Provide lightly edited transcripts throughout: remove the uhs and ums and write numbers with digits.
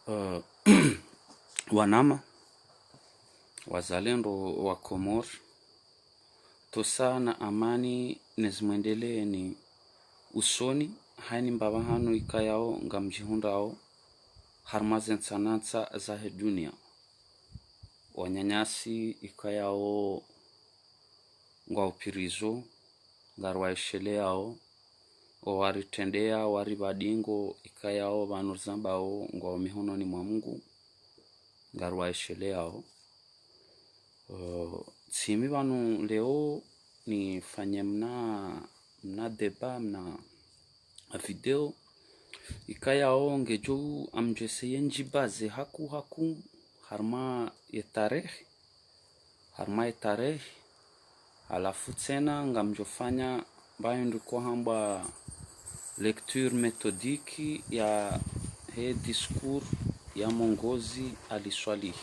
Uh, wanama wazalendo wa Komor tosa na amani nezimwendelee ni usoni haini mbaba hanu ikayao nga mjihundao harmazen sanansa za dunia wanyanyasi ikayao nga upirizo ngarwaisheleao waritendea waribadingo ikayao banuzambao nga mihononi mwa Mungu ngarwaisheleao. Simi banu leo ni fanye mna deba mna video ikayao ngejo amjeseye njibaze haku harma tarehe alafu tena ngamjofanya bayo ndiko hamba lecture methodiki ya he discours ya mongozi aliswalihi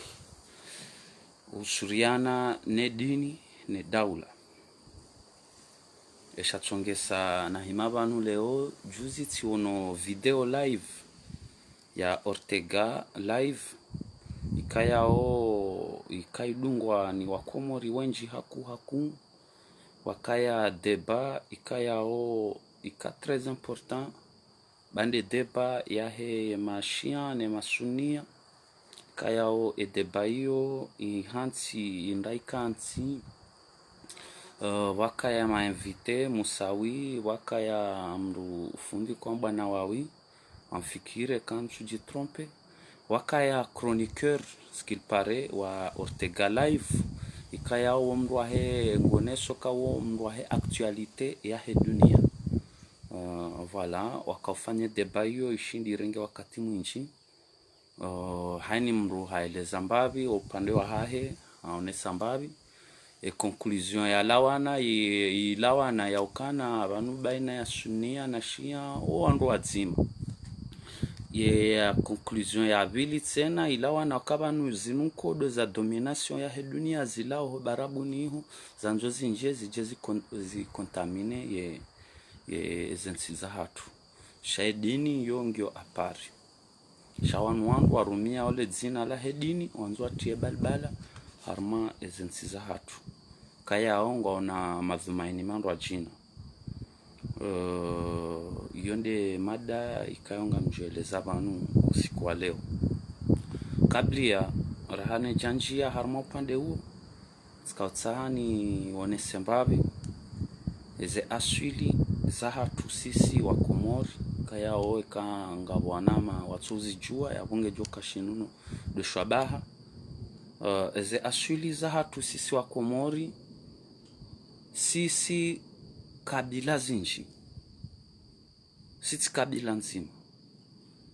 usuriana ne dini ne daula eshatsongesa na himabanu leo juzi tiono video live ya Ortega live ikayao ikaidungwa ni wakomori wenji haku wakaya deba ikayao ika très important bande deba ya he mashia ne masunia kayao e deba hiyo ihansi indaikansi wakaya mainvite Musawi wakaya mru fundi kwamba na wawi amfikire quand tu dis trompe wakaya chroniqueur ce qu'il paraît wa Ortega live ikayao mru he ngoneso kawo mru he actualité ya he dunia. Voilà wakafanya deba hiyo ishindi renge wakati mwingi haini mru haeleza mbavi upande wa hahe aonesa mbavi conclusion ya lawana ya ukana abantu baina ya Sunnia na Shia wandu wazima ya conclusion ya bili tena ilawana wakabanu zinukodo za domination ya he dunia zilao barabu niho zanjozi nje zijezi zikontamine ye zensiza hatu shaidini yongyo apari shawanu wangu warumia ole dzina la hedini wanzu atie balbala harma ezensiza hatu kaya ongo na madhumaini mandu wa jina. Yonde mada ikayonga mjueleza banu usiku wa leo kablia rahane janjia harma upande huo skautsahani wonese mbavi eze aswili za hatu sisi wa Komori kaya oeka ngabwanama watuzi jua ya bunge joka shinuno de shwabaha eze aswili za hatu sisi wa Komori sisi kabila zinji sisi kabila nzima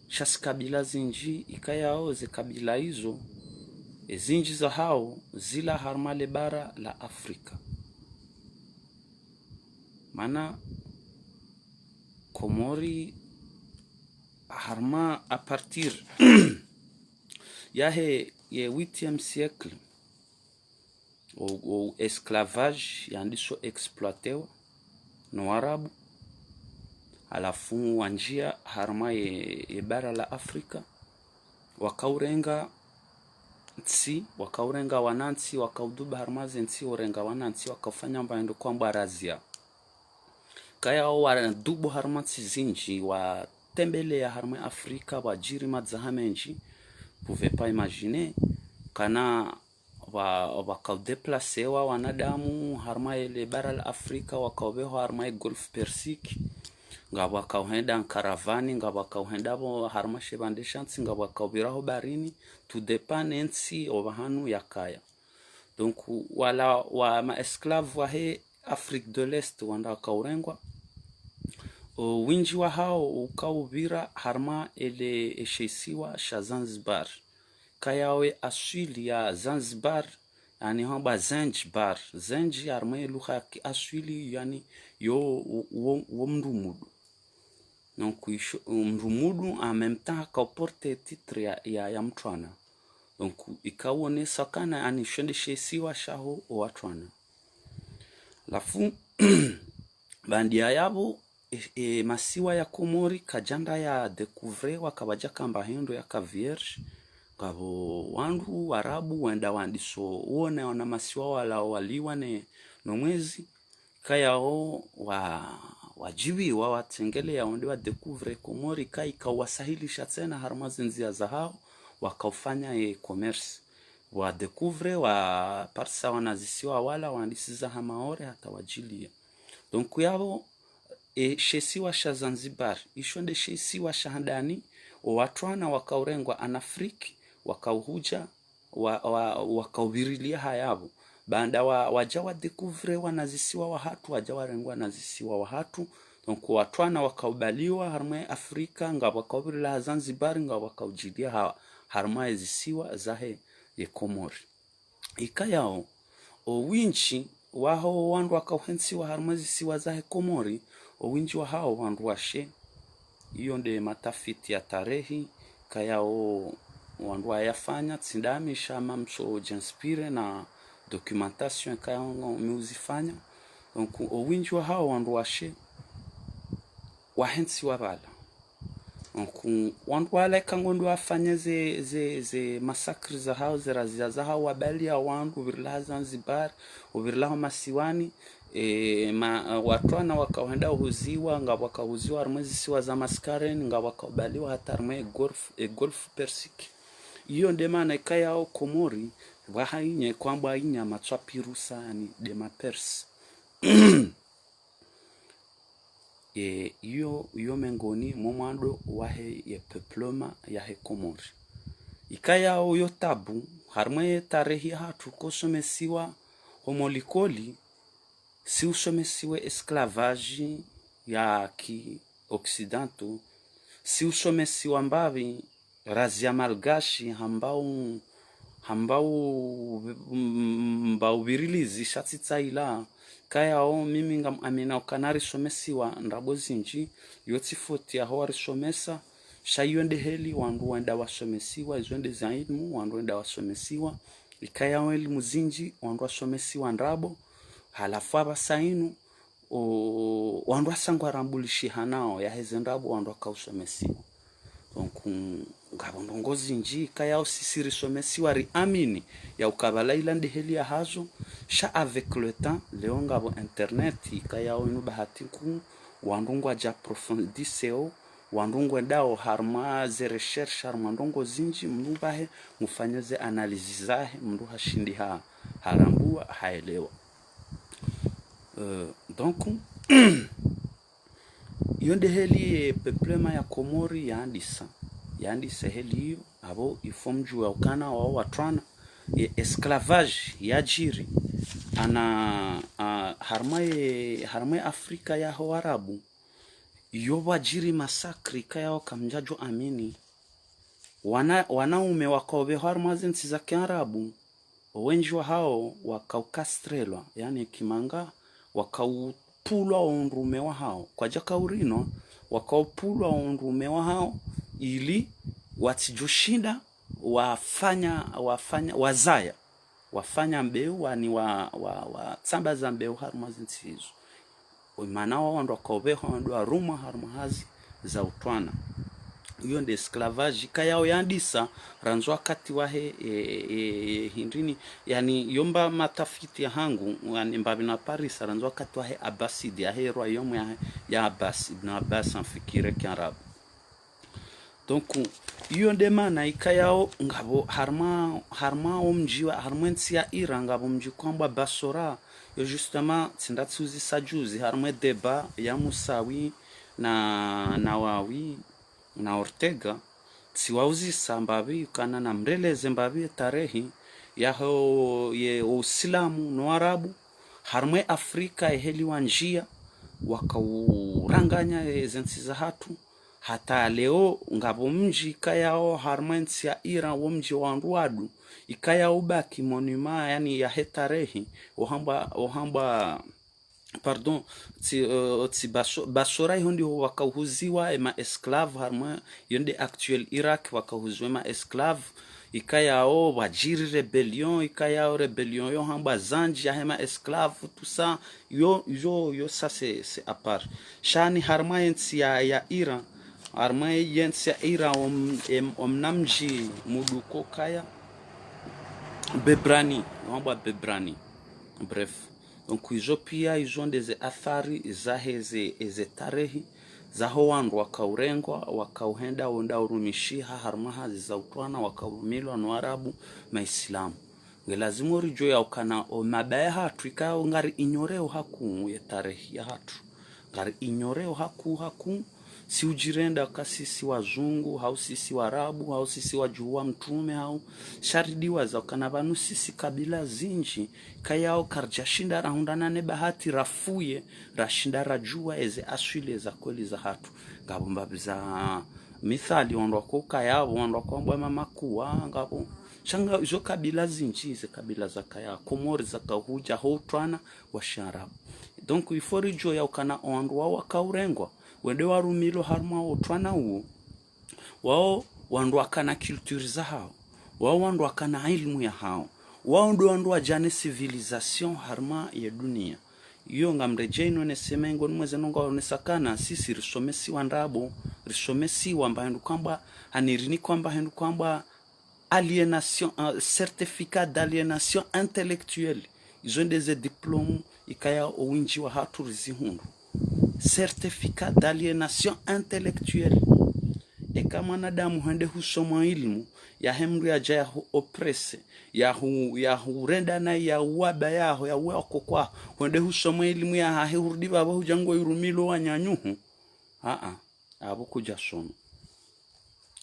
shasi kabila zinji ikayao ze kabila hizo ezinji za hao zila harmale bara la Afrika mana Komori harma a partir ya he 8e siècle au esclavage yandiso exploitewa no arabu alafu wanjia harma ye bara la Afrika wakaurenga nsi wakaurenga wanansi wakauduba harmaze nsi orenga wanansi wakafanya mbaendo kwa mbarazia kaya wanadubu harmatsi zinji wa tembele ya harma Afrika wajiri madzahamenji pouvez pas imaginer kana wakaudeplacewa wanadamu harma ile bara la Afrika wakaubeho harma Gulf Persiki nga wakauhenda karavani nga wakauhenda bo harma shebande shansi nga wakaubiraho barini to dependency obahanu yakaya donc wala wa ma esclave wa he Afrique de l'Est wanda kaurengwa winji wa hao ukaubira harma ele eshesiwa sha Zanzibar kayawe aswili ya Zanzibar yani hamba Zanzibar zenji harma lugha aswili yani yo mrumudu donc mrumudu en même temps ka porte titre ya mtwana donc ikawone sakana ani shende shesiwa shaho watwana lafu bandia yabo masiwa ya Komori kajanda ya découvrir wakabaja kamba hendo ya kavierge ngabo wandu warabu wenda wandiso uone wana masiwa wala waliwa no mwezi kayao wajiwi watengele ya onde wa découvrir Komori kai kawasahilisha tena harmazi nzia za hao wakaufanya e-commerce wa découvrir wa parsa wanazisiwa wala wandisiza hamaore hata wajilia donc yabo shesiwa sha Zanzibar ishonde shesiwa shahandani watwana wakaurengwa anafriki wakauhuja wakaubirilia hayabo banda wajawa découvrir wanazisiwa wahatu wajawa rengwa nazisiwa wahatu donc watwana wakaubaliwa harma Afrika ngabo wakaubirila Zanzibar ngabo wakaujilia harma zisiwa zahe ye Komori ikayao owinchi waho wandu wakauhensiwa harma zisiwa zahe Komori owinchi wa hao wandu washe iyo nde matafiti ya tarehi kayao wandu ayafanya tsindami shama mso jinspire na documentation kayao meuzifanya donc owinchi wa hao wandu washe wahensiwa bala donc wandu wale kangondo wafanya ze massacres za hao zerazia za hao wabalia wandu virla Zanzibar virla masiwani watwana wakaenda uhuziwa ngabo wakahuziwa armezi siwa za maskaren ngabo wakabaliwa hata arme golf Persique iyo ndemana ikayao Komori wahainye kwamba inya matsapirusa ni dema Perse iyo mengoni momando wahe ye peploma ya he Komori ikayao yo tabu harme tarehi hatu kosomesiwa homolikoli si usomesiwe esclavage ya ki occidental si usomesiwa mbavi razia malgashi hambao virilizi shatitsaila kayao mimi ngam amina ukanari somesiwa ndabo zinji yotifoti aho warisomesa shayonde heli wandu wenda wasomesiwa izonde zaidmu wandu wenda wasomesiwa ikayao elimu zinji wandu wasomesiwa ndabo halafu abasainu wandu asangwa rambulishi hanao ya hezendabo wandu akausomesiwa donc ngabo ndongozi nji kayao sisiri somesiwa ri amini ya ukabala ilande heli ya hazo sha avec le temps leo ngabo internet kayao inu bahatiku wandu ngwa ja profondiseo wandu ngwa ndao harma ze recherche harma ndongo zinji mndu bahe mufanyeze analyse zahe mndu hashindi harambua haelewa donc yonde heli peplema ya Komori yandisa heli hiyo abo ifomju ya ukana wa watwana esclavage ya jiri ana harma Afrika ya Arabu yoba jiri masakri kaya kamjajo amini wanaume wakaobe harma zinsi za Kiarabu wengi wa hao wakaukastrelwa yani kimanga wakaupulwa onrume wa hao kwa jaka urino wakaupulwa onrume wa hao ili watijoshinda wafanya mbeu wani wa tsamba za mbeu harma zinsizo maana wandu wakaobeho wandu aruma harma hazi za utwana hiyo ndio esclavage kayao yandisa ranzo wakati wahe hindrini yani yomba matafiti ya hangu yani mbabi na Paris ranzo wakati wahe Abbasid ya hero yomu ya Abbas ibn Abbas amfikire Kiarabu donc hiyo ndio maana ikayao ngabo harma omjiwa harmwensi ya Iran ngabo mji kwamba Basora yo justement tsindatsuzi sajuzi harma deba ya Musawi na Nawawi na Ortega siwauzi sambabi kana na mreleze mbabi tarehi yaho ye Uislamu no Arabu harmwe Afrika eheli wanjia wakauranganya zensi za hatu hata leo ngabo mji kayao harmensi ya Iran wo mji wa Nduadu ikayao baki monuma yani ya hetarehi ohamba pardon Basora hondi wakauhuziwa ma esclave harma yonde actuel Iraq wakauhuziwa ma esclave ikayao wajiri rebellion ikayao rebellion yo hamba zanji ya hema esclave tout ça yo ça c'est à part shani harma yensi ya Iran harma yensi ya Iran namji muduko kaya Bebrani hamba Bebrani bref donc hizo pia hizo ndeze athari za heze tarehi za howandu wakaurengwa wakauhenda onda urumishiha harmaha za utwana wakaurumilwa no Arabu maislamu ngelazimu rijo ya ukana o mabaya hatu ikao ngari inyoreo haku ya tarehi ya hatu ngari inyoreo haku si ujirenda kasisi wazungu hau sisi Warabu hau sisi wajuwa mtume hau sharidiwa za ukana vanu sisi kabila zinji kayao karjashinda rahundana ne bahati rafuye rashinda rajua eze aswile za kweli za hatu ngabo mbabiza mithali ondoko kayao ondoko mbwa makuwa ngabo shanga izo kabila zinji ze kabila za kaya Komori za kahuja houtwana wa Sharabu donc ifori jo ya ukana ondwa wakaurengwa wende warumilo harma otwana uo wao wandu akana culture za hao wao wandu akana ilmu ya hao wao ndo wandu wajane civilisation harma ya dunia iyo ngamrejeno nesemengo mweze nonga onesakana sisi risomesi wandabo risomesi wambahendu kwamba anirini kwamba hendu kwamba aliénation certificat d'aliénation intellectuelle ils ont des diplômes ikaya owinji wa hatu rizihundu certificat d'aliénation intellectuelle eka mwanadamu hende husoma ilmu ya hemru ya jaya oppresse ya hurenda na ya waba yaho ya wako kwa hende husoma ilmu ya hahe hurudi baba hujango irumilo wanyanyuhu abo kuja somo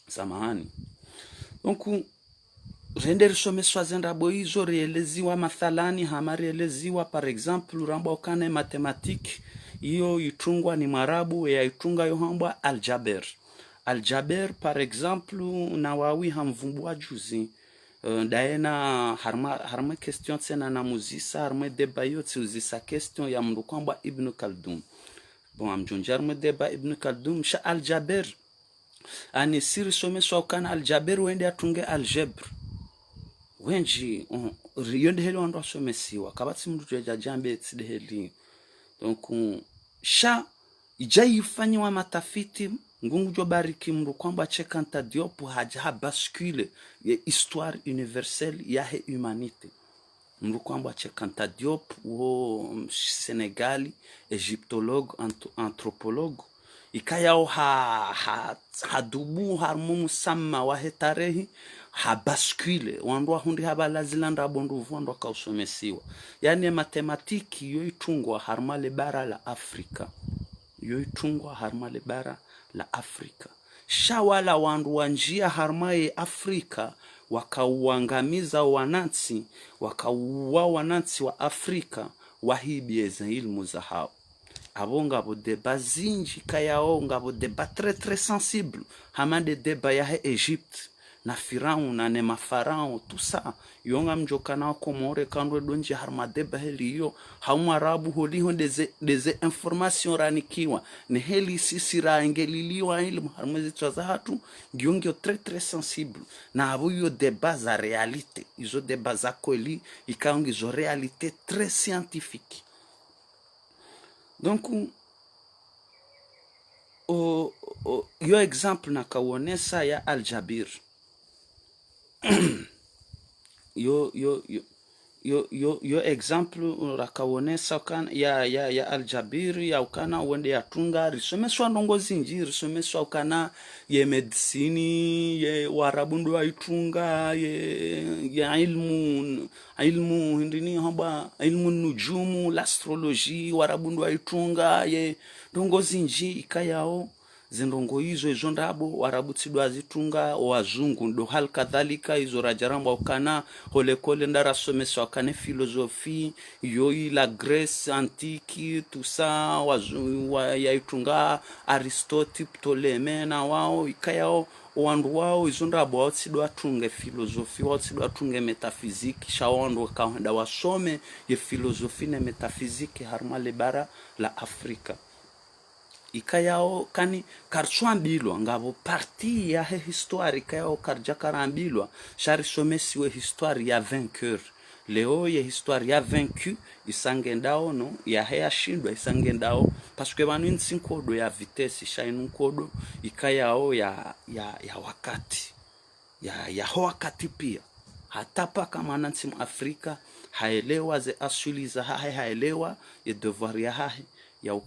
samahani donc rende risome swazenda boizo reeleziwa mathalani hamareeleziwa par exemple ramba okane mathématique iyo itungwa ni Marabu ya itunga yohamba aljaber par exemple na wawi hamvumbua juzi daena harma question tsena na muzisa harma deba yote uzisa question ya mndu kwamba Ibn Khaldun bon amjonjar me deba Ibn Khaldun sha aljaber ani siri some so kana aljaber wende atunge algebra wenji yonde helo ndo somesiwa kabatsi mndu jambe tsideheli donc sha ijaifanywa matafiti ngungu jobariki mndu kwamba Cheikh Diop haja bascule ya histoire universelle ya humanité mndu kwamba Cheikh Diop wo Senegali egyptologue anthropologue ikayao hadubu harmumu sama wa hetarehi bascule wandu hundi habalazilanda bondu vondo kausomesiwa yani matematiki yo itungwa harmale bara la Afrika yo itungwa harmale bara la Afrika shawala wandu wanjia harmaye Afrika wakauangamiza wanansi wakauwa wanansi wa Afrika wahibieza ilmu za hao abonga bo débat zinji kayao ngabo débat très sensible hamande débat ya Egypte na Firaun na nema Farao tout ça yonga mjokana Komore kandwe donji harma débat heliyo haumarabu holiho des informations ranikiwa ne heli sisira engeliliwa ilmu harmezi twazahatu ngiongo très sensible na abuyo débat za réalité izo débat za kweli ikaongi zo réalité très scientifique. Donc yo exemple na kawonesa ya Aljabir yo exemple rakawonesa kan ya Aljabir ya ukana wende ya tunga risomeswa ndongo zinji risomeswa ukana ye medicine ye warabundu wa itunga ya ilmu ndini hamba ilmu nujumu l'astrologie warabundu wa itunga ye ndongo zinji ikayao zindongo hizo ndabo warabutsidwa zitunga wazungu ndo hal kadhalika hizo rajaramba ukana holekole ndara someswa kane philosophie yoi la Grèce antique tout ça wazungu yaitunga Aristotle Ptolemy na wao ikayao wandu wao hizo ndabo watsidwa tunge philosophie watsidwa tunge metaphysique shawondo kaenda wasome ye philosophie na metaphysique harmale bara la Afrika ikayao kani karchwambilwa ngabo parti ya histoire ikayao karja karambilwa shari somesiwe histoire ya vainqueur leo ya histoire ya vaincu isangendao no ya hea shindwa isangendao parce que banu nsinkodo ya vitesse shainu kodo ikayao ya wakati ya wakati pia hata paka manansi Afrika haelewa ze asuli za haelewa ya devoir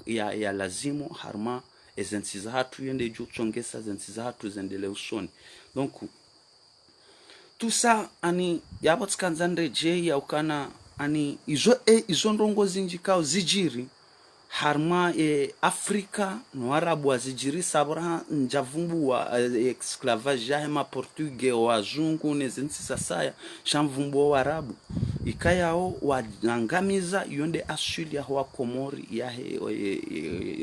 ya lazimu harma ezensi za hatu yende juu chongesa zensi za hatu zendele usoni. Donc tout ça ani yabotskanzandre je ya ukana ani izo ndongo zinjikao zijiri harma Afrika no Arabu azijiri sabra njavumbu wa esclavage ya ma portugais wazungu nezensi sasaya shamvumbu wa Arabu ikayao wangamiza yonde asili ya wa Komori ya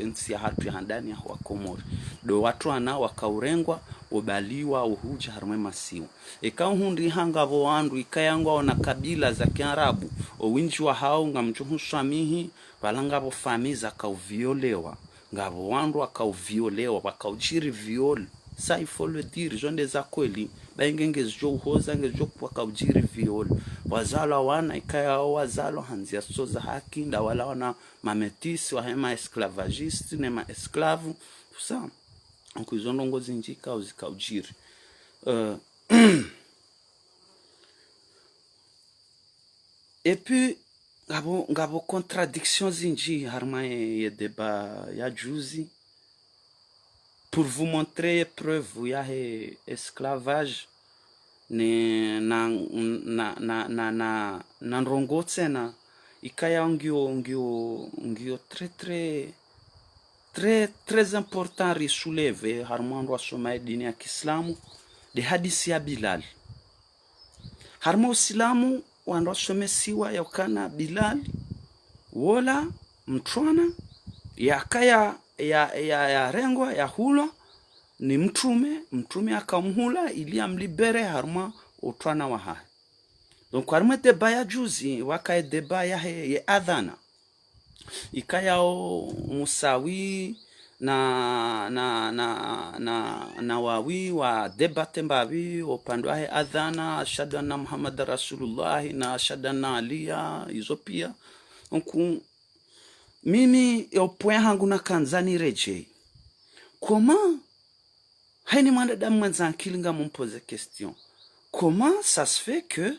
nsi ya hatu ya ndani ya wa Komori do watu ana wakaurengwa obaliwa uhuja harma masiwa ikao hundi hanga vo wandu ikayangwa na kabila za Kiarabu owinji wa hao ngamchuhu swamihi balanga bo famiza kauviolewa ngabo wandu akauviolewa bakaujiri viol ça il faut le dire jonde za kweli baingenge zjo uhoza ngezo kwa kaujiri viol wazala wana ikaya wazalo hanzia soza haki nda wala wana mametisi wa hema esclavagiste ne ma esclave tout ça donc izo ndongo zinjika uzikaujiri et puis ngabo contradiction zinji harma ye débat ya juzi pour vous montrer preuve ya esclavage ne na ndongo tena ikaya ngio très important risoulever harma ndo asoma dini ya Kiislamu de hadisi ya Bilal harma Uislamu wando somesiwa yakana Bilal wala mtwana yakaya ya rengwa ya hula ni mtume akamhula ili amlibere harma utwana wa hai. Donc harma deba ya juzi wakae deba ya adhana ikaya Musawi na wawi wa debate mbawi upande wa adhana ashhadu anna Muhammad Rasulullah na ashhadu anna Aliya hizo pia. Donc mimi point hangu na kanzani reje comment haini mwanadamu mwenzangu kilinga mumpose question comment ça se fait que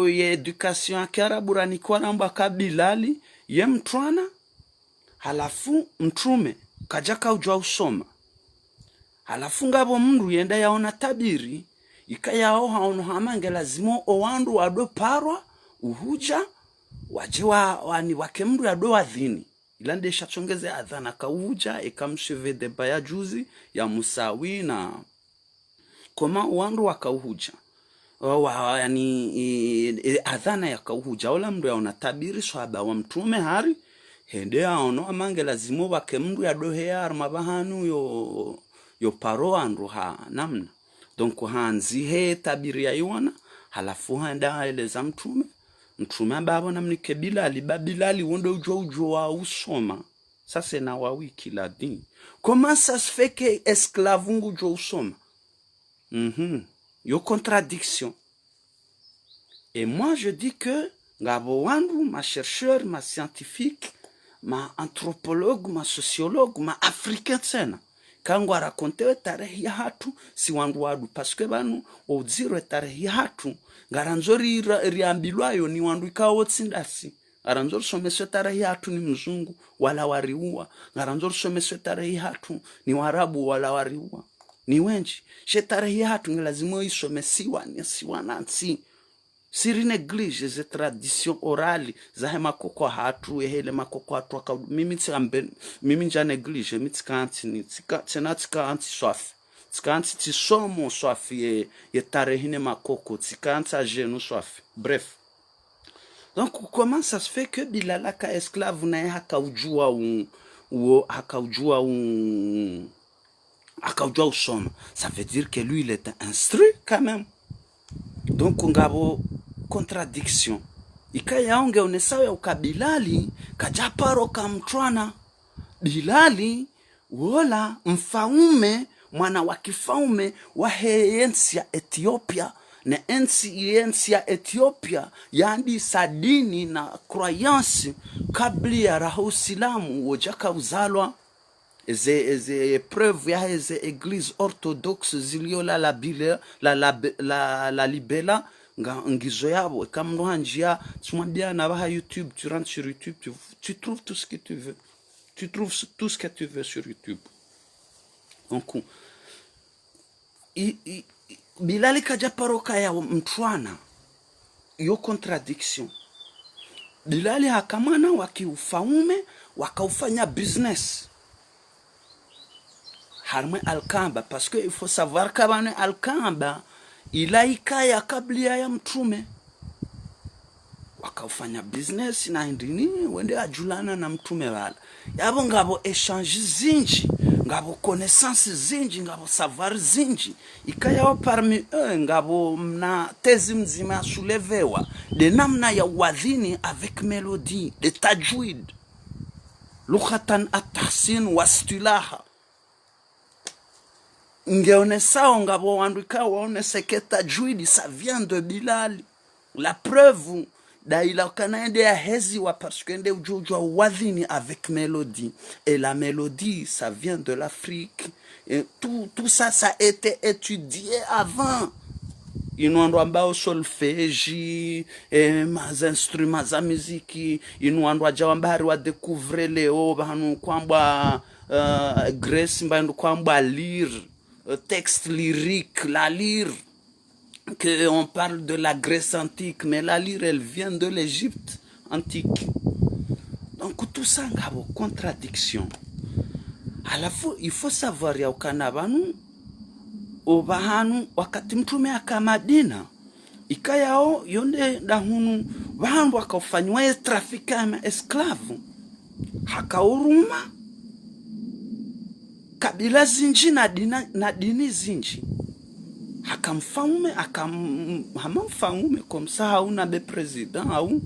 education ya Kiarabu ranikuwa namba kabilali ye mtwana halafu mtume kajaka ujwa usoma halafu ngabo mndu yenda yaona tabiri ikayao haono hamange lazimo owandu wado parwa uhuja wajiwa wani wake mndu yado wadhini ilande shachongeze adhana kauja ikamsheve deba ya juzi ya Musawi na koma wandu wakauhuja yani adhana ya kauhuja ola mndu yaona tabiri swaba wa mtume hari hende aono amange lazimo wake mndu yadohea armabahanu yo paro andu ha namna. Donc hanzi he tabiri ya iwana halafu handa eleza mtume babo namnike Bilali wondo ujo wa usoma sasa na wawiki la dini comment ça se fait que esclavungu ujo usoma yo contradiction. Et moi je dis que ngabo wandu ma chercheur ma scientifique ma anthropologue ma sociologue ma africain tena kangu arakontewe tarehe ya hatu si wandu wadu parce que banu odziro tarehe ya hatu ngaranzori riambilwayo ni wandu ikawo tsindasi ngaranzori someswe tarehe ya hatu ni mzungu wala wariua ngaranzori someswe tarehe ya hatu ni warabu wala wariua ni wenji she tarehe ya hatu lazima isomesiwa ni siwanansi siri neglige ze tradition orale za hema koko hatu hele makoko hatu aka mimi nja neglige mitskanti ni tsika anti soif tskanti tisomo soif ye tarehine makoko tskanti agenu soif. Bref, donc comment ça se fait que Bilal ka esclave na hakaujua hakaujua usoma, ça veut dire que lui il était instruit quand même. Donc ngabo contradiction ikaya onge onesawe ukabilali kajaparo kamtwana Bilali wala mfaume mwana wa kifaume wa ensi ya Ethiopia, na ensi ya Ethiopia yandi sadini na croyance kabli ya rahusilamu wojaka uzalwa eze preuve ya eze eglise orthodoxe ziliola la libela nga ngizo yabo kamno njia tumwambia na ba YouTube, tu rentres sur YouTube, tu trouves tout ce que tu veux. Tu trouves tout ce que tu veux sur YouTube. Donc Bilali kaja paroka ya mtwana yo contradiction. Bilali hakamana wakiufaume wakaufanya business harme Alkamba, parce que il faut savoir kabane Alkamba ilaika ya kabla ya mtume wakaufanya business na ndini wende ajulana na mtume wala yabo ngabo échange zinji, ngabo connaissance zinji, ngabo savoir zinji, ikayao parmi eux ngabo mna tezi mzima sulevewa de namna ya wadhini avec mélodie, de tajwid, lughatan at-tahsin wa istilaha. Ngeone sao ngabo wanduka waone seketa tajwid, ça vient de Bilal. La preuve d'ailleurs Canada ya hezi wa parce que nde ujojwa wadhini avec mélodie, et la mélodie ça vient de l'Afrique, et tout ça a été étudié avant. Ino ambao solfeji mas instruments za muziki ino jawambari wa découvrir leo banu kwamba Grace mbandu kwamba lire texte lyrique, la lyre, que on parle de la Grèce antique, mais la lyre elle vient de l'Égypte antique. Donc tout ça ngabo contradiction. À la fois il faut savoir ya ukanabanu obahanu wakati mtume akamadina ikayao yonde dahunu bahandu wakafanywa trafika ya esclave hakauruma kabila zinji na dini zinji hakamfaume hamamfaume comme ça hauna be president au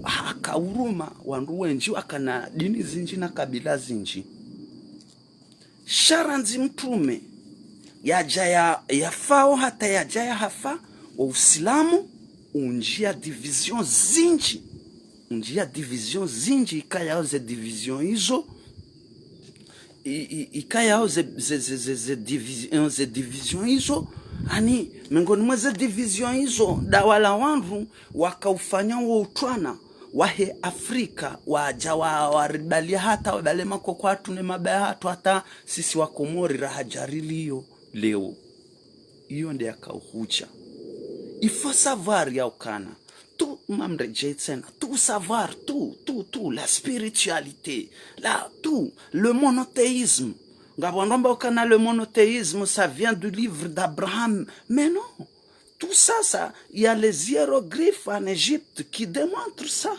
hakauruma wandu wenji wakana dini zinji na kabila zinji. Sharanzi mtume yaja ya fao hata yaja ya hafa wa Uislamu unjia division zinji ikayao ze division hizo ikayao ze division hizo ani miongoni mwa ze division hizo dawala wandu wakaufanya wa utwana wahe Afrika waja waribalia hata wabalema kwa kwatu ne mabaya hatu hata sisi wakomori rahajarilio leo iyo ndia kauhucha. Il faut savoir ya ukana tout mamreje tena tout savoir tout la spiritualité là tout le monothéisme ngabondomba ukana le monothéisme ça vient du livre d'Abraham, mais non, tout ça il y a les hiéroglyphes en Égypte qui démontrent ça,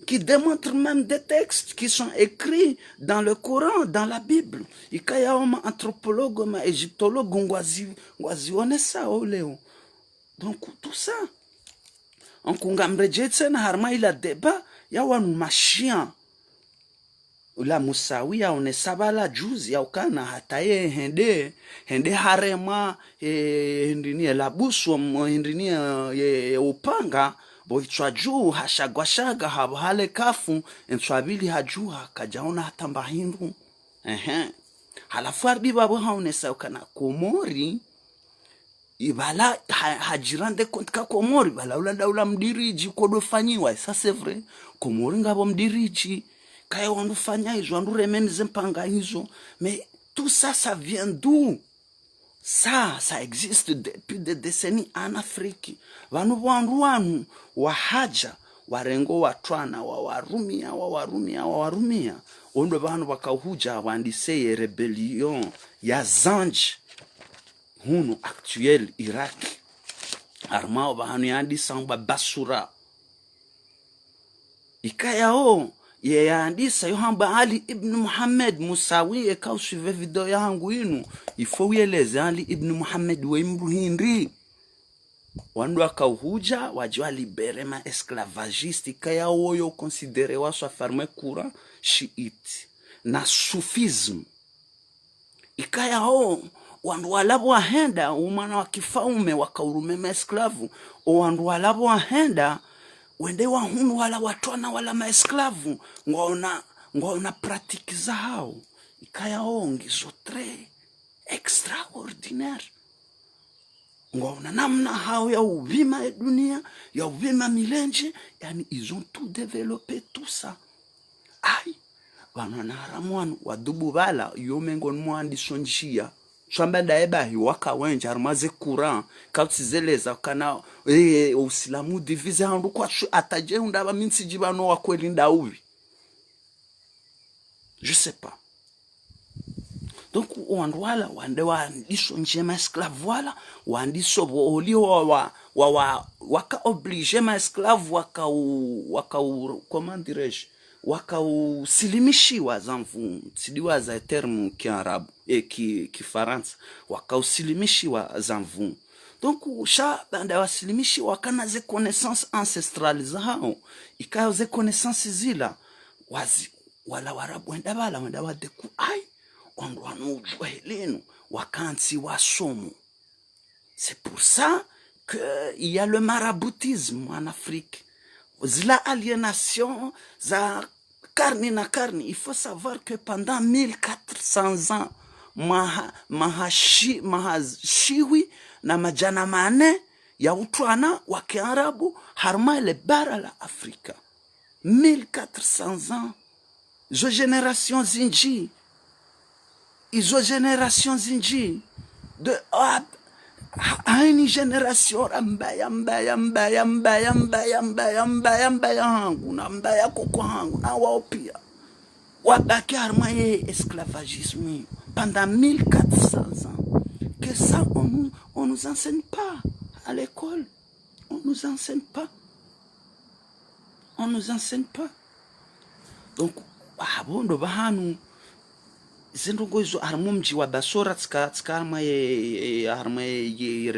qui démontrent même des textes qui sont écrits dans le Coran, dans la Bible. Ikaya ma anthropologue, ma égyptologue, ngwazi one ça oleo. Donc tout ça on kungamreje tena harma ila deba ya wanu mashia ula Musawi ya onesabala juzi ya ukana hata ye hende harema hendini la busu hendini ye upanga boichwa juu hashagwashaga hale kafu enswabili hajuha kajaona hata mbahindu halafu arbi babu haonesa ukana Komori ibala hajirande kontka Komori bala ula mdiriji kodofanyiwa. Ça c'est vrai, Komori ngabo mdiriji kaya wandu fanya hizo wandu remenize mpanga hizo, mais tout ça ça vient d'où? Ça existe depuis des décennies en Afrique. Wanu wahaja warengo watwana wawarumia ondo banu wakahuja wandiseye rebellion ya Zanj hunu actuel Iraq armao banu yandi samba Basura ikayao ye yandisa yohamba Ali ibn Muhammad Musawi ekau suive video yangu inu ifo yeleze Ali ibn Muhammad we mruhindri wandu akauhuja wajua libere ma esclavagiste kaya woyo considere wa swa farme kura shiite na sufism ikaya ho wandu walabo wahenda umana wa kifaume wakaurumema esklavu wandu walabo wahenda wende wahunu wala watwana wala maesklavu ngona pratique za hao ikaya ho ngizo très extraordinaire ngona namna hao ya uvima ya dunia ya uvima milenje yani ils ont tout développé tout ça ai wana haramwanu wadubu bala yomengo mwandi sonjia shamba daeba hiwaka wenja armaze courant kautizeleza kana usilamu divise handu kwa ataje undaba minsi jibano wa kweli ndauvi je sais pas. Donc wandu wala wande wandiso njema esclave wala wandiso oli waka oblige ma esclave waka comment dirais-je waka usilimishiwa zamvu sidiwa za terme kiarabu kifaransa waka usilimishiwa zamvu. Donc sha banda wasilimishi wakana ze connaissances ancestrales zao ikayo ze connaissances zila wazi wala warabu wenda wadeku ai wandu wanujua helenu wakansi wasomo. C'est pour ça qu'il y a le maraboutisme en Afrique. La aliénation, za karni na karni. Il faut savoir que pendant 1400 ans, mahashiwi na majana mane ya utwana wa Kiarabu harma ile bara la Afrika. 1400 ans. Izo generation zinji. Izo generation zinji. De une génération mbaya hangu na mbaya koko hangu na wao pia wabaki harma ye esclavagisme pendant 1400 ans. Que ça on nous enseigne pas à l'école, on nous enseigne pas. Donc abondo bahanu zindugo izo harmo mji wa Basora tsika harma ye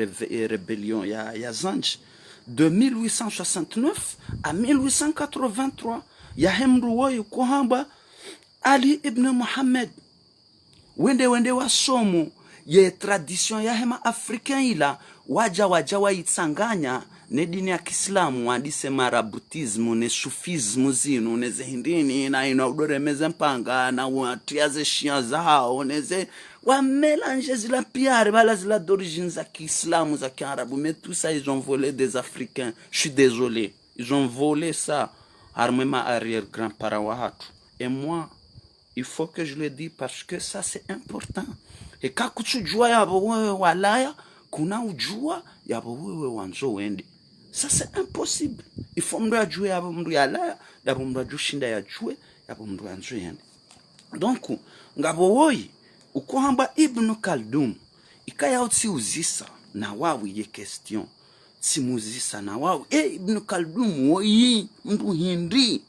rébellion ya Zanj de 1869 à 1883 ya hemru woyu kuhamba Ali ibn Muhammad wende wasomo ye tradition ya hema africain ila waja waitsanganya ne dini ya Kiislamu andise maraboutisme ne sufisme zinu ne zehindini na inaudore mezempanga na watiaze shia zao neze wa mélange zila piare bala zila d'origine za Kiislamu za Kiarabu. Mais tout ça ils ont volé des Africains. Je suis désolé, ils ont volé ça armement arrière grand-parents wahatu. Et moi il faut que je le dise parce que ça c'est important. Et kakutujua yabo wewe walaya kuna ujua yabo wewe wanzo wende. Ça c'est impossible. Il faut mdu ajue yabo mdu yalaya yabo mdu ajushinda yajue yabo mdu anzo yende. Donc ngabo woi ukohamba Ibn Khaldun ikaya utsi uzisa na wawi ye question si muzisa na wawi Ibn Khaldun woi mdu hindi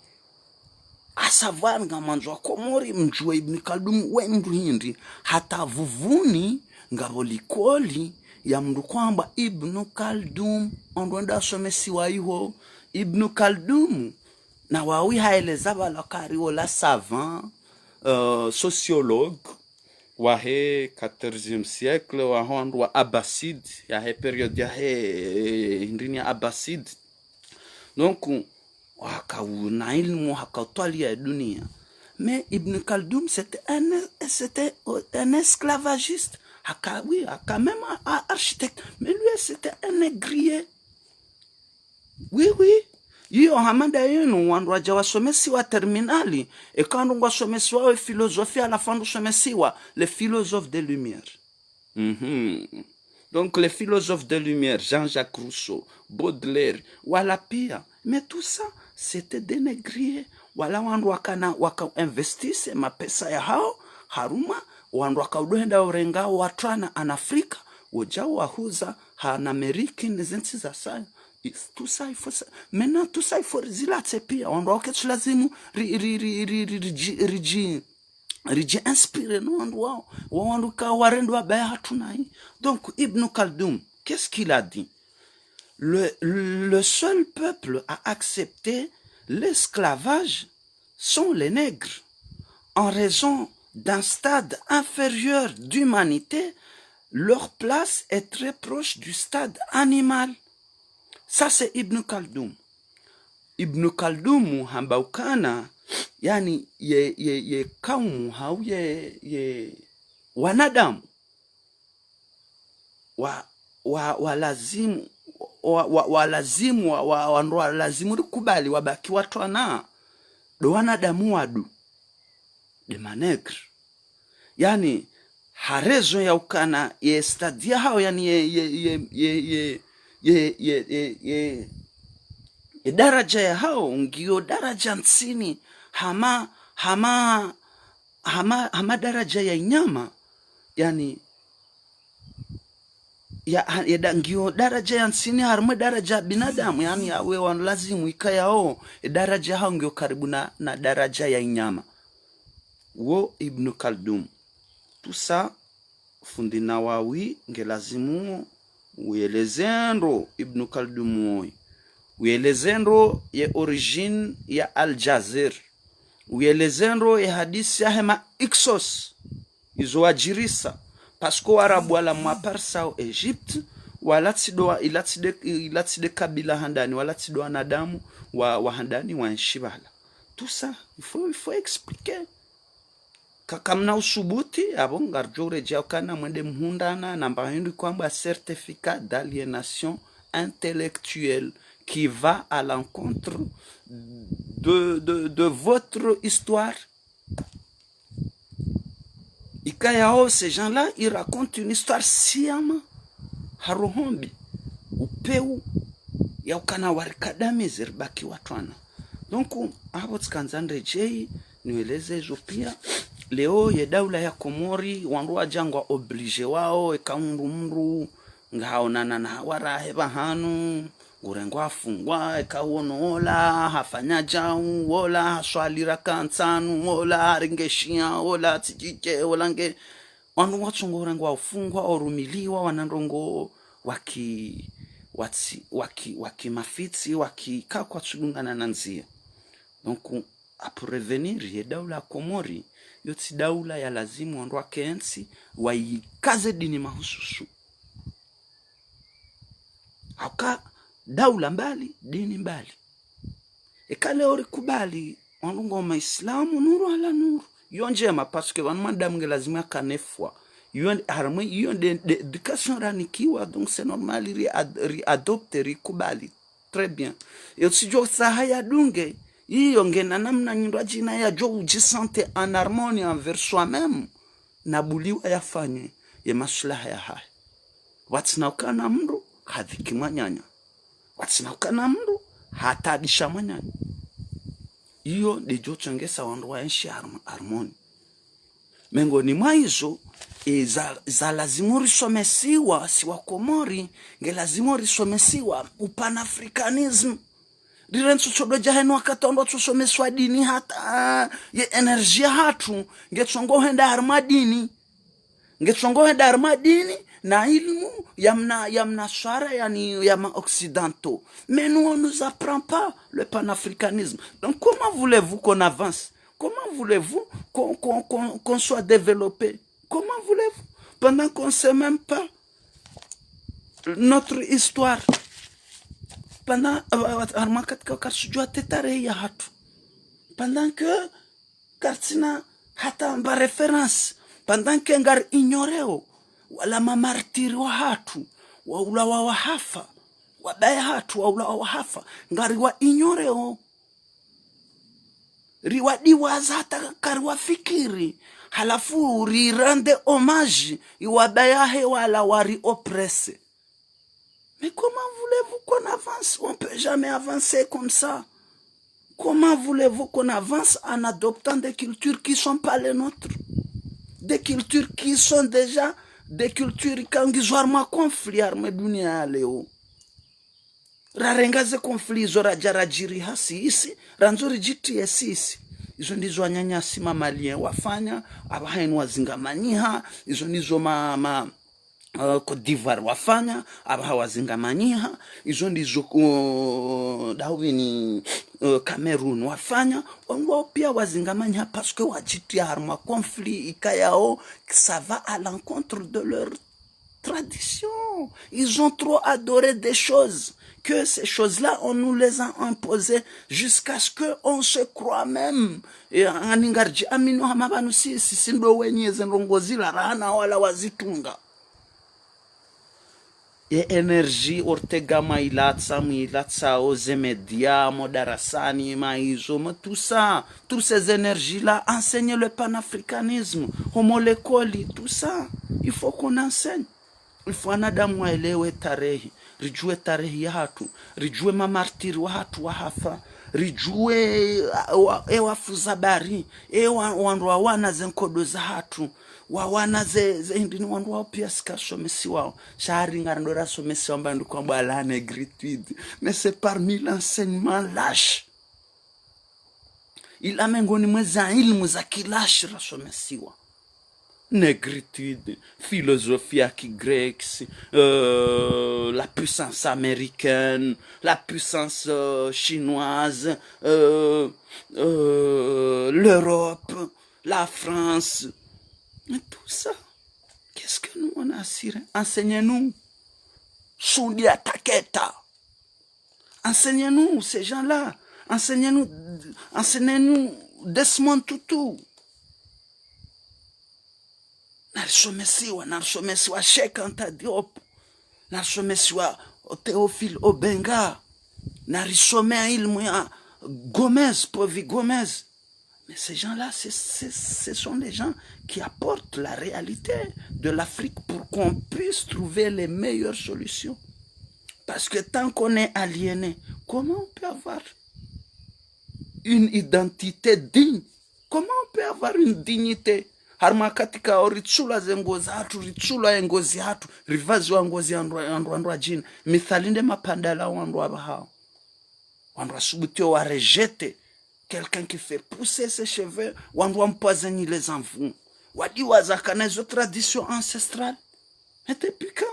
a savoir ngamanzo komori mjue Ibn Khaldun we mdu hindi hata vuvuni ngabo likoli ya mdu kwamba Ibn Khaldun ondonda somesiwa iho Ibn Khaldun na wawi haeleza balakari wala savant sociologue wahe 14e siècle wahondu wa Abbasid ya he periode ya he ndini ya Abbasid. Donc wakauna ilmu hakatwali ya dunia. Mais Ibn Khaldun c'était un esclavagiste. Oui, même un architecte. Mais lui c'était un négrier. Oui. Iyo hamada yenu wandu waja wasomesiwa terminali ekandu wasomesiwa filosofia alafandu somesiwa les philosophes des Lumières. Donc les philosophes des Lumières, Jean-Jacques Rousseau, Baudelaire, wala pia. Mais tout ça c'était des négriers. Wala wandu waka investise mapesa ya hao haruma wandu wakaudenda urenga watwana an Afrika wajao wahuza hana Ameriki nezensi za sayo. Tout ça il faut ça. Maintenant tout ça il faut zilatse pia on doit que lazimu riji inspiré no on ka warendo ba hatuna. Donc Ibn Khaldun qu'est-ce qu'il a dit? Le seul peuple à accepter l'esclavage sont les nègres. en raison d'un stade inférieur d'humanité, leur place est très proche du stade animal. Ça c'est Ibn Khaldun. Ibn Khaldun hambaukana yani ye kaumu hau ye wanadamu walazimu walazimu rikubali wabaki watu wana do wanadamu wadu de manegre yani harezo ya ukana ye stadia hao yani ye daraja ya hao ngio daraja nsini hama daraja ya inyama yani ya ngio daraja ya nsini harma daraja binadamu yani yawe wanalazimu ikayao daraja hao ngio karibu na daraja ya inyama wo Ibn Khaldun. Tout ça fundi Nawawi ngelazimu uelezendo Ibn Khaldun uelezendo ya origine ya Al Jazeera uelezendo ya hadisi ya hema Ixos izo wajirisa pasko Arabu wala mwaparsa au Egypte wala tsidoa ilatside kabila handani wala tsidoa wanadamu wa handani wa nshibala. Tout ça il faut expliquer. Kakamna usubuti abo ngarjo rejea kana mwende mhundana namba hindu kwamba certificat d'aliénation intellectuelle qui va à l'encontre de votre histoire. Ikayao, ces gens-là, ils racontent une histoire siyama haruhombi upeu ya ukana warikadame zirbaki watwana. Donc abo tkanzandre jei niweleze hizo pia. Leo ye daula ya Komori wanrua jangwa oblige wao ekaundu mru ngaonana na warahe bahanu ngurengwa afungwa ekauono ola hafanya jau ola haswalira kansanu ola ringeshia ola tijije ola nge wanu watsungurengwa ufungwa orumiliwa wanandongo waki mafitsi waki kakwa tsulungana nanzia. Donc à prévenir ye daula Komori yoti daula ya lazimu ondwa kensi waikaze dini mahususu. Hauka daula mbali dini mbali ekale ori kubali wanungo maislamu nuru ala nuru yonjema parce que wan madame nge lazima kanefwa yon harme yon de education ranikiwa donc c'est normal ri adopter ri kubali très bien et si jo sahaya dunge iyo ngena namna nyindwa jina ya jo ujisante en harmonie envers soi-même na buliwa yafanye ya maslaha ya hai watsinaukana mru hadhiki mwanyanya watsinaukana mru hatadisha mwanyanya iyo ndijo chongesa wandu wa enshi harmoni mengoni mwa hizo za lazimu risomesiwa siwa Komori nge lazimu risomesiwa upanafricanism dirensu chodo jahenu wakatondo tusomeswa dini hata ye energia hatu ngetsongo henda harmadini na ilmu yamna swara yani yama occidentaux mais nous on nous apprend pas le panafricanisme. Donc comment voulez-vous qu'on avance? Comment voulez-vous qu'on soit développé? Comment voulez-vous pendant qu'on sait même pas notre histoire? Pendant pendant que kartina hata mba référence pendant que ngar ignoreo wala mamartiri wa hatu wa ulawa wa hafa wabaya hatu wa ulawa wa hafa ngari wa ignoreo riwadi wazata karwa fikiri halafu rirande hommage iwabaya he wala wari oppressé. Mais comment voulez-vous qu'on avance? On ne peut jamais avancer comme ça. Comment voulez-vous qu'on avance en adoptant des cultures qui ne sont pas les nôtres? Des cultures qui sont déjà des cultures qui ont conflit arme dunia leo. Rarengaze conflit zora jarajiri hasi isi, ranzuri jiti sisi. Izo ndizo wanyanyasi mamalien wafanya, abahainu wazingamanyiha, izo ndizo Côte d'Ivoire wafanya aba hawazingamanyiha izo ndizo dawini Cameroon wafanya wao pia wazingamanyiha parce que wajitia harma conflit ikayao ça va à l'encontre de leur tradition. Ils ont trop adoré des choses que ces choses-là, on nous les a imposées jusqu'à ce qu'on se croit même. Et aningarji aminu hamabanu si sindo wenyeze ndongozila rahana wala wazitunga. Et énergie ortega mailatsa oze media modarasani maizo tout ça, toutes ces énergies là, enseignez le panafricanisme, homolekoli, tout ça il faut qu'on enseigne. Il faut anadamu waelewe tarehe, rijue tarehe ya hatu, rijue mamartiri wa hatu wa hafa, rijue wafu zabari, wandu wana zenkodo za hatu, wana ze indini wandu wao pia sikasomesi wao. Shahari ngarandora somesi wamba ndu kwa mba la negritude. Mais c'est parmi l'enseignement lâche. Il amengoni mweza ilmu za kilashi rasomesiwa. Négritude, philosophie grecque, la puissance américaine, la puissance chinoise, l'Europe, la France, et tout ça. Qu'est-ce que nous on a assuré? Enseignez-nous. Soudia Taketa. Enseignez-nous ces gens-là. Enseignez-nous Desmond Tutu. Narisomesiwa Sheikh Anta Diop, narisomesiwa Théophile Obenga, narisomea ilmu ya Gomez, Povi Gomez. Mais ces gens-là, ce sont des gens qui apportent la réalité de l'Afrique pour qu'on puisse trouver les meilleures solutions. Parce que tant qu'on est aliéné, comment on peut avoir une identité digne? Comment on peut avoir une dignité? Harma katika oritsula zengozi hatu, ritsula ya ngozi hatu, rivazi wa ngozi andwa jina. Mithalinde mapandala wandu abahao. Wandu asubutio wa rejete. Quelqu'un qui fait pousser ses cheveux, wandu empoisonne les enfants. Wadi wazakana izo traditions ancestrales. Mais depuis quand?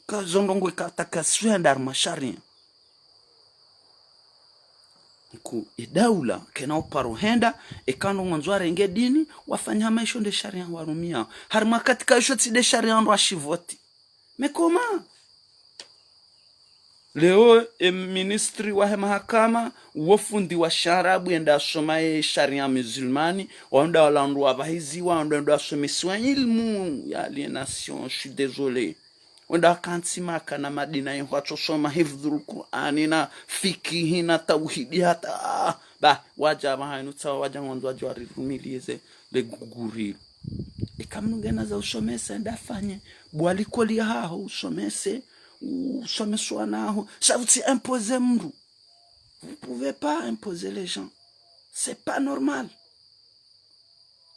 Quand zondongo kataka suenda harma sharia. Ku idaula kena uparo henda ekano mwanzware nge dini wafanya maisho de sharia warumia harma katika isho tside sharia ndo ashivoti. Mais comment? Leo ministri wa mahakama wofundi wa sharabu enda asomaye sharia musulmani wanda walandu wabahizi wanda asomesiwa ilmu ya alienation. Je suis désolé. Wanda kantsima kana madina ywacho soma hifdhul Qur'ani na fikihi na tauhidi hata waja mahanu tsawa waja mwanzo waja warumilize le guguri ikamnugena za usomese ndafanye bwalikoli haho usomese usomeswa naho ça vous imposer mru. Vous pouvez pas imposer les gens, c'est pas normal.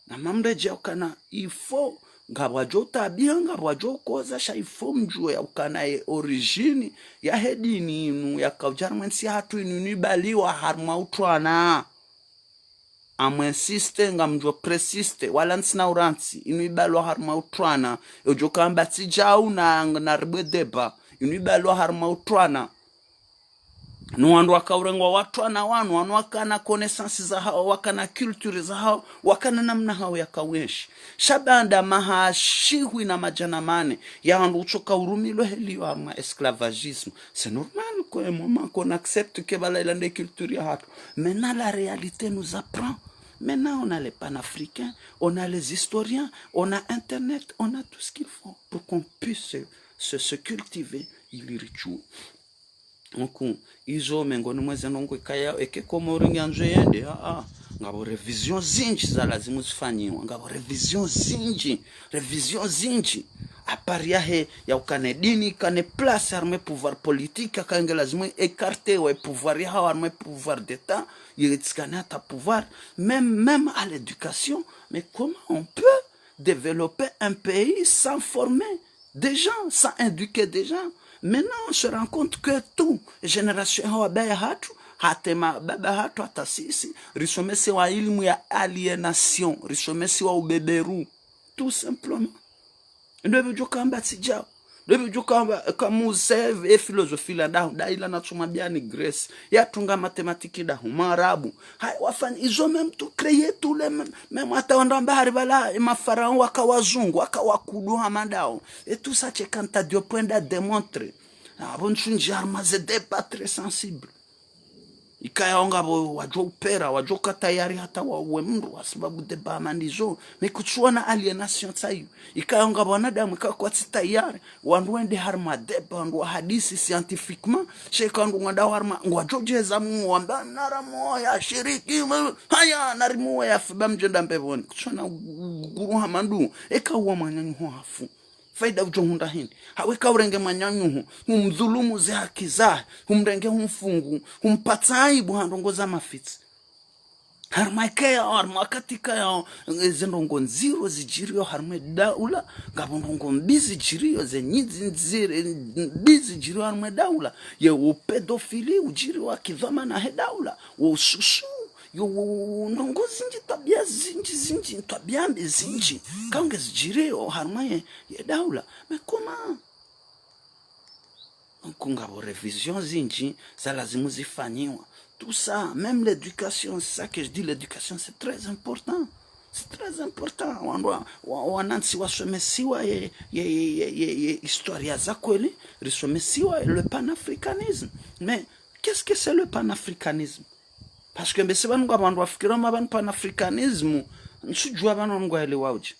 Na mamreje ukana il faut ngabwajo tabia ngabwajo koza shaifo mjue ya ukana origine ya hedini inu ya kaujarmensi hatu inu nibaliwa harma utwana amwensiste ngamjo presiste wala nsina uransi inu ibalwa harma utwana yojoka mbati jau na ribedeba inu ibalwa harma utwana nuandu wakaurengwa watwana wanu wakana connaissance za hao wakana culture za hao wakana namna hao ya kaweshi shabanda mahashihu na majanamane ya andu uchoka urumilo helio ama esclavagisme. C'est normal que un moment qu'on accepte que bala ilande culture ya hatu. Maintenant la réalité nous apprend. Maintenant on a les panafricains, on a les historiens, on a internet, on a tout ce qu'il faut pour qu'on puisse se cultiver ilirichu. Nku izo mengoni mweze nongo ikaya eke komoro nganzo yende ngabo revision zinji za lazimu zifanyiwa ngabo revision zinji aparia he ya ukanedini kane place arme pouvoir politique kange lazimu écarter ouais pouvoir ya arme pouvoir d'état yitskana ta pouvoir même à l'éducation. Mais comment on peut développer un pays sans former des gens, sans éduquer des gens? Maintenant, on se rend compte que tout, génération hawabaya hatu, hatema baba hatu atasisi, risomesi wa ilmu ya alienation, risomesi wa ubeberu, tout simplement. Ndio jokamba sijao. Ndio jokamba kama save philosophy la da ila na tumabiani Grace. Ya tunga matematiki da Marabu. Hai wafanya izo même tu créer tous les même ataonda bahari bala mafarao wakawazungu wakawakudu hamadao. Et tout ça c'est quand tu as point à démontrer. Ah bon tunji arma zede pas très sensible. Ikayaonga bo wajua upera wajua tayari hata wawe mndu wa sababu de bamandizo mekuchuana alienation tsayo ikayaonga wanadamu kwa tayari wanduende harma deba wandu hadisi scientifiquement shekandu ngada harma ngwajojeza mu wamba naramo ya shiriki haya narimo ya fabamjenda mbevoni kuchuana guru hamandu ekawa manyanyu hafu faida ujohunda hindi haweka urenge manyanyuhu humdhulumu ze haki zahe humrenge humfungu humpata aibu handongoza mafitsi harmaikea harmakatika ya zendongo nziro zijirio harme daula ngabondongo mbizi jirio zenyizi nzire mbizi jirio harme daula ye upedofili ujiri wa kidhama na hedaula wa ususu yo ndongo zinji tabia mbi zinji kaunge zijireo harmaye ye daula mekoma nkungabo revision zinji za lazimu zifanyiwa. Tout ça, même l'éducation, c'est ça que je dis, l'éducation c'est très important. C'est très important. Wanansi wasomesiwa historia za kweli, risomesiwa le panafricanisme. Mais qu'est-ce que c'est le panafricanisme? Parce que mbese banu abantu bafikira mabanu panafricanisme, nsujua banu ngwaelewa uje.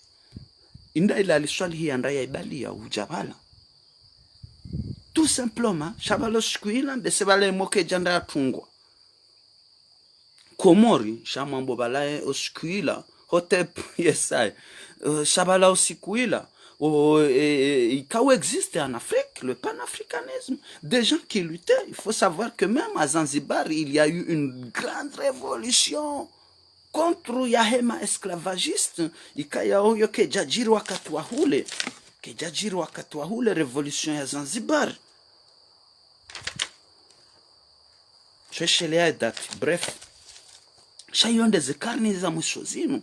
Inda ila liswali hii anda ya ibali ya ujabala. Tout simplement, shabalo sikuila mbese bale moke janda ya tungwa. Komori, shamambo balaye oskuila, hotep, yesai, shabala osikuila, il existe en Afrique le panafricanisme. Des gens qui luttaient, il faut savoir que même à Zanzibar, il y a eu une grande révolution contre Yahema esclavagiste. Ikaya oyo kejajiri wakati wa hule révolution ya Zanzibar. Cheshelea dati, bref. Chayonde zekarni za mwisho zinu.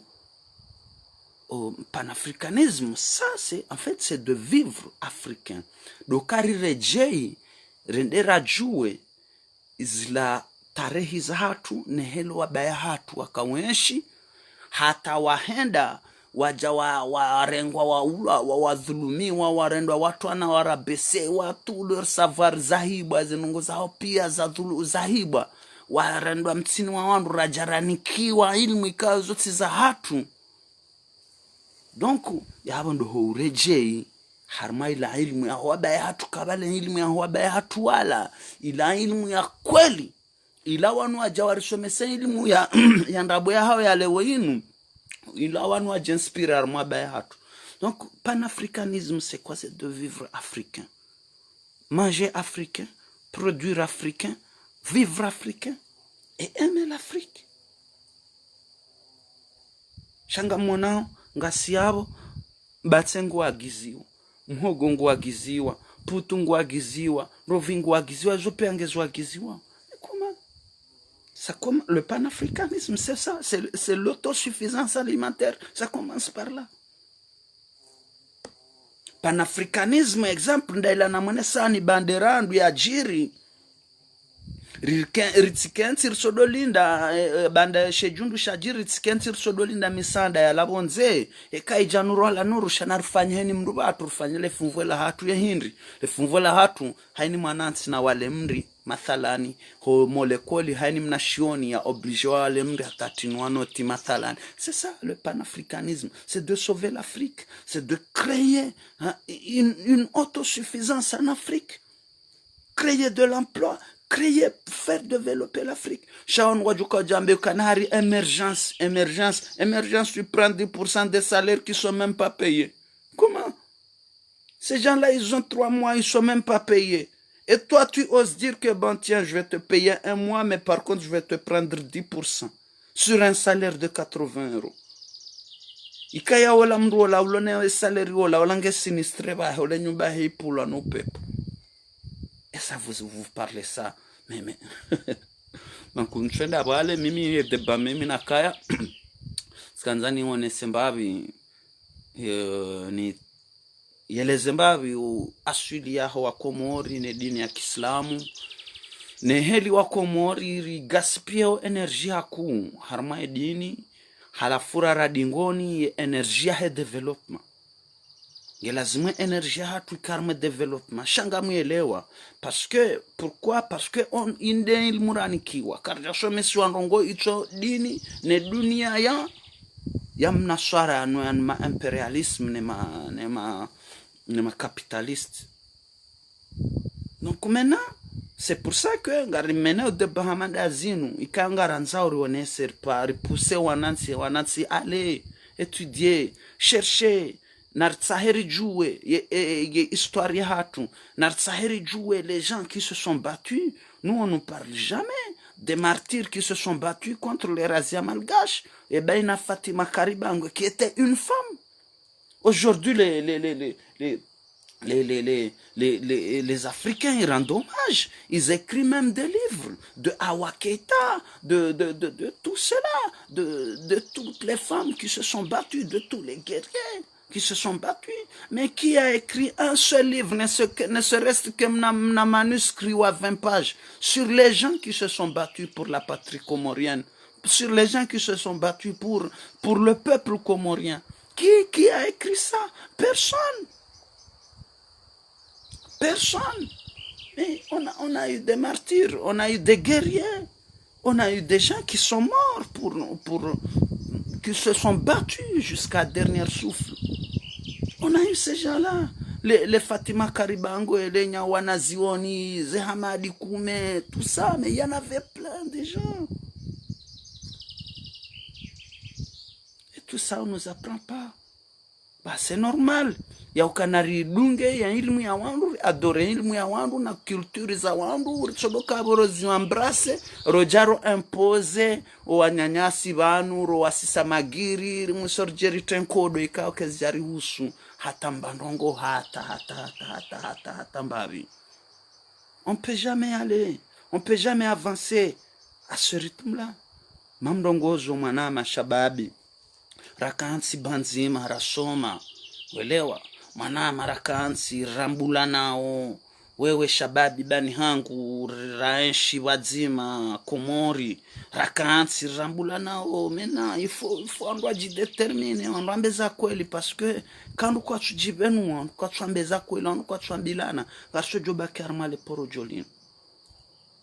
Au panafricanisme, ça c'est en fait c'est de vivre africain. Dokari rejei rendera jue zila tarehi za hatu nehelo wabaya hatu wakawenshi hata wahenda waja warengwa waula wadhulumiwa warendwa watu wana warabese watu leur savoir zahiba zinungo zao pia za zahiba warendwa mtini wa wandu rajaranikiwa ilmu ikawa zote za hatu. Donc yabo ndo urejei harma ila ilmu ya wabaya hatu kabale ilmu ya wabaya hatu wala ila ilmu ya kweli ila wanu wajawarisomesa ilmu ya ndabo ya hao ya lewe inu ila wanu wajenspire harma wabaya hatu. Donc panafricanisme c'est quoi? C'est de vivre africain, manger africain, produire africain, vivre africain et aimer l'Afrique. Shanga mwanao ngasiabo batsengu agiziwa mhogo ngu agiziwa putu ngu agiziwa rovingu agiziwa zope angezo agiziwa. Comment ça comme le panafricanisme c'est ça, c'est l'autosuffisance alimentaire, ça commence par là. Panafricanisme exemple ndaila na mwenesa ni banderandu ya jiri ritsikensir sodolinda banda shejundu shajiri ritsikensir sodolinda misanda ya labonze eka ijanuru la nuru shanarfanyeni mrubatu rufanyele funvwela hatu ya hindri le funvwela hatu haini mwanansi na wale mri mathalani ho molekoli haini mnashioni ya oblige wale mri hatatinwanoti mathalani. C'est ça le panafricanisme, c'est de sauver l'Afrique, c'est de créer une autosuffisance en Afrique, créer de l'emploi, créer, faire développer l'Afrique. Shaon wajuka jambe kanari émergence, tu prends 10% des salaires qui sont même pas payés. Comment? Ces gens-là, ils ont 3 mois, ils sont même pas payés. Et toi, tu oses dire que bon tiens, je vais te payer 1 mois, mais par contre, je vais te prendre 10% sur un salaire de 80 €. Ikaya wala mru wala ulone salaire wala nge sinistre ba wala nyumba hii pula no pepo. Et ça vous parlez ça mais donc unchenda wale mimi deba mimi nakaya skanzani one sembabi ni yele Zimbabwe asili yaho wa Komori ne dini ya Kiislamu ne heli wa Komori ri gaspio energia ku harma dini halafura radingoni ye energia he development lazima energia hatu karma development shanga muelewa parce que on inde ilmurani kiwa karja somesi wanrongo ito dini ne dunia ya mnaswara no ma imperialisme ne ma capitaliste. Donc maintenant c'est pour ça que ngari mena de Bahamanda zinu ikangara nzauri woneser pa repousser wanansi aller étudier chercher nartsaheri jouer ye histoire ya hatu nartsaheri jouer les gens qui se sont battus. Nous on ne parle jamais des martyrs qui se sont battus contre les razzias malgaches. Et ben il y a Fatima Karibango qui était une femme. Aujourd'hui les Africains ils rendent hommage, ils écrivent même des livres de Awa Keita, de tout cela, de toutes les femmes qui se sont battues, de tous les guerriers qui se sont battus. Mais qui a écrit un seul livre, ne serait-ce qu'un manuscrit ou à 20 pages, sur les gens qui se sont battus pour la patrie comorienne, sur les gens qui se sont battus pour le peuple comorien. Qui a écrit ça? Personne. Personne. Mais on a eu des martyrs, on a eu des guerriers, on a eu des gens qui sont morts qui se sont battus jusqu'à dernier souffle. On a eu ces gens-là. Les Fatima Karibango, les Nyawana Zioni, Zehamadi Koume, tout ça, mais il y en avait plein de gens. Et tout ça, on ne nous apprend pas. Bah, c'est normal. Ya ukanari dunge ya ilmu ya wandu, adore ilmu ya wandu na culture za wandu, chodoka borozi embrace, rojaro impose, wanyanyasi banu, roasisa magiri, musorjeri tenkodo ikao kezjari husu, hata mbandongo hata mbavi. On peut jamais aller, on peut jamais avancer à ce rythme-là. Mamdongozo manama shababi, rakansi banzima rasoma, welewa. Mana marakansi rambula nao wewe shababi bani hangu raenshi wazima Komori rakansi rambula nao mena il faut andwa jidetermine andwa mbeza kweli parce que quand kwa tujibenu kwa twambeza kweli andwa kwa twambilana gasho joba karma le poro jolin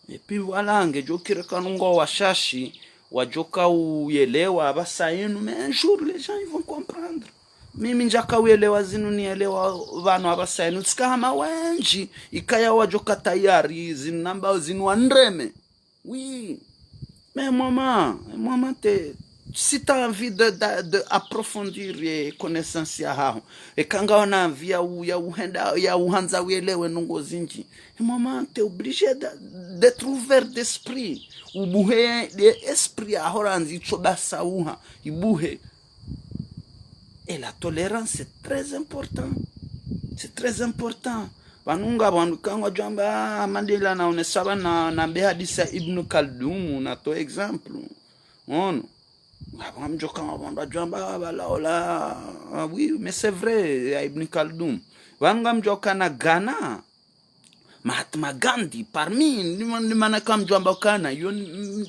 et puis voilà ngejokire kanungo washashi wajoka uyelewa basainu mais un jour les gens ils vont comprendre. Mimi njaka uelewa zinu nielewa vanu abasainu tsikama wenji ikaya wajoka tayari zinu namba zinu andreme. Oui, mais maman si tu as envie de approfondir les connaissances ya hao et kanga wana envie ya uhanza uelewe nungo zinji, maman t'es obligé d'être ouvert d'esprit. Ubuhe l'esprit ahoranzi tsobasa uha ibuhe. Et la tolérance, c'est très important. C'est très important. Vanunga vanukangwa jamba mandela na unesaba na behadisa Ibn Khaldun na to exemple. On vamjoka vanda jamba balaola. Oui, mais c'est vrai Ibn Khaldun. Vanga mjoka na Ghana. Mahatma Gandhi parmi nimana kam jamba kana yon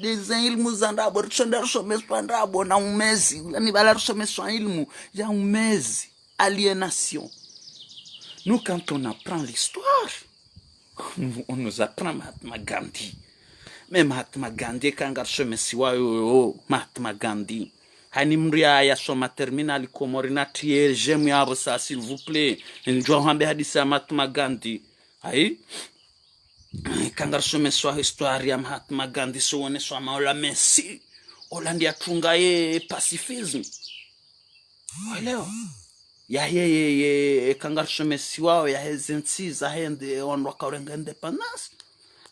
des ilmu zandabo ritsonda someswa ndabo na umezi ni bala someswa ilmu ya umezi aliénation. Nous quand on apprend l'histoire on nous apprend Mahatma Gandhi. Mais Mahatma Gandhi kanga somesiwa yo Mahatma Gandhi hani mria ya soma terminal Komori na tier j'aime yabo ça s'il vous plaît njoo hambe hadisa Mahatma Gandhi. Aïe, quand je me suis histoire ya Mahatma Gandhi soone so maola Messi Hollande atunga pacifisme leo ya quand je me suis wao ya hezensi za hende on wakarenga indépendance.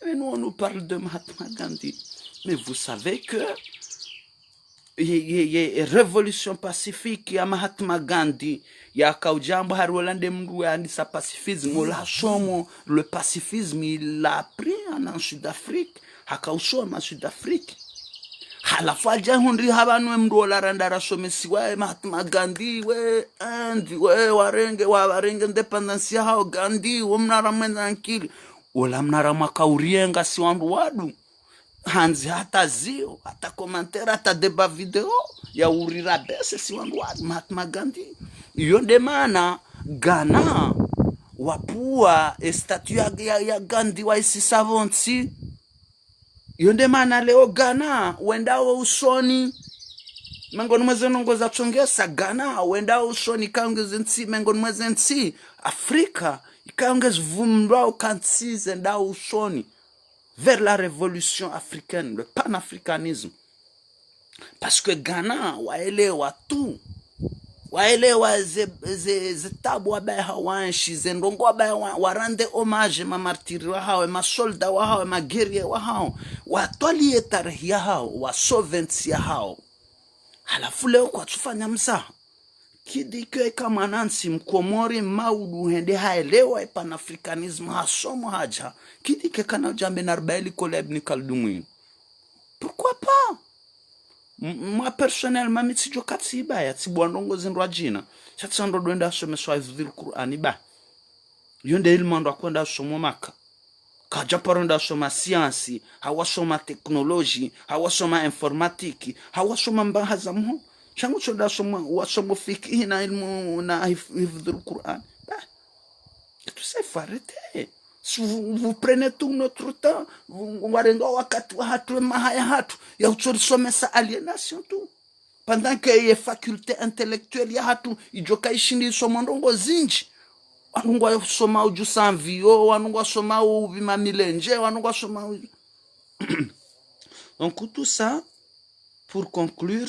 Et nous on nous parle de Mahatma Gandhi, mais vous savez que révolution pacifique ya Mahatma Gandhi ya kaujambo harolande mndu andisa pacifisme la somo le pacifisme il l'a appris en Sud-Afrique hakausoma Sud-Afrique halafu aja hundi habanwe mdola randara somesi wa Mahatma Gandhi we andi we warenge independence ya hao Gandhi wamnara mwenda nkili wala mnara makaurienga si wandu wadu hanzi hata zio hata komantera hata deba video ya urira bese si wandu wadu Mahatma Gandhi. Iyo ndemana Ghana wapua statue ya Gandhi wa isi savonti. Yonde mana leo Ghana wendao usoni mengoni mweze nongoza chongesa Ghana wendao usoni kaongeze nsi mengoni mweze nsi Afrika ikaongeze vumrao kansi zendao usoni vers la révolution africaine, le panafricanisme. Parce que Ghana waelewa tu, waelewa ze tabu wabaye hawanshi zendongo wabaye warande homage mamartiri wa hao masolda wa hao magerie wa hao watwalie tarehe ya hao wa sovereignty ya hao. Halafu leo kwa tufanya mzaha kidike kama Nancy Mkomori maudu hende haelewa panafricanisme hasomo haja kidike kana jambe na 40 koleb ni kaldumwini. Pourquoi pas? Moi personnellement mitijo katsiba ya tibwandongo zinrwa jina chatsando doenda some swahili Qur'ani ba yonde ilmando akwenda somo maka kaja paronda soma science hawasoma technology hawasoma informatique hawasoma mbahaza mho changu choda soma wasomo fiqh na ilmu na hifdhul Qur'an ba tout ça faut arrêter. Si vous prenez tout notre temps, vous warenga wakati wa hatu mahaya hatu ya uchorisomesa alienation tu. Pendant que y faculté intellectuelle ya hatu ijoka ishindi somondongo zinji. Wanungwa soma uju sanvio, wanungwa soma ubima milenje, wanungwa soma Donc tout ça, pour conclure,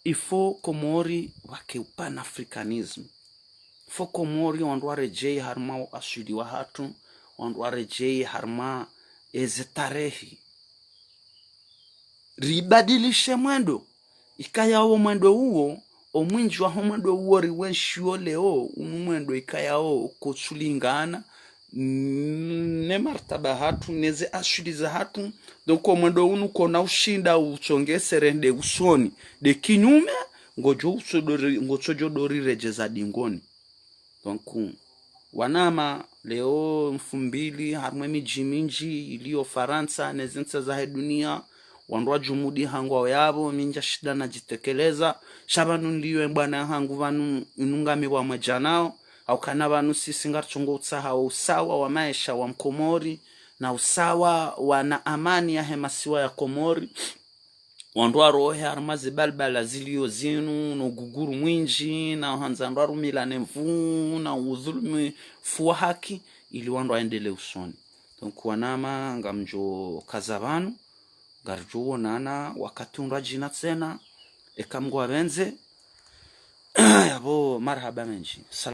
il faut Komori wake panafricanisme. Foko mori wandu warejei harma asudi wa hatu wandu warejei harma ezetarehi ribadilishe mwendo ikayao mwendo huo omwinji wa mwendo huo riwenshio leo mwendo ikayao kotsulingana ne martaba hatu neze asudi za hatu. Donc mwendo unu kona ushinda uchongese rende usoni de kinyume ngojo dori rejeza dingoni. Donc wanama leo 2000 harmwe miji minji iliyo Faransa nezinsa za dunia wandu jumudi hangwa yabo minja shida na jitekeleza shabanu ndiyo bwana hangu vanu inungami wa majanao au kana vanu sisi ngarchungo utsaha usawa wa maisha wa Mkomori na usawa wana amani ya hemasiwa ya Komori. Wandu rohe armazi balbala zilio zinu no guguru mwinji na hanzandu arumila nemvu na udhulumi fuwa haki ili wandu aendele usoni. Donc wanama ngamjo kazabanu garjuo nana wakati unrajina tsena ekamgwa benze yabo marhaba menji.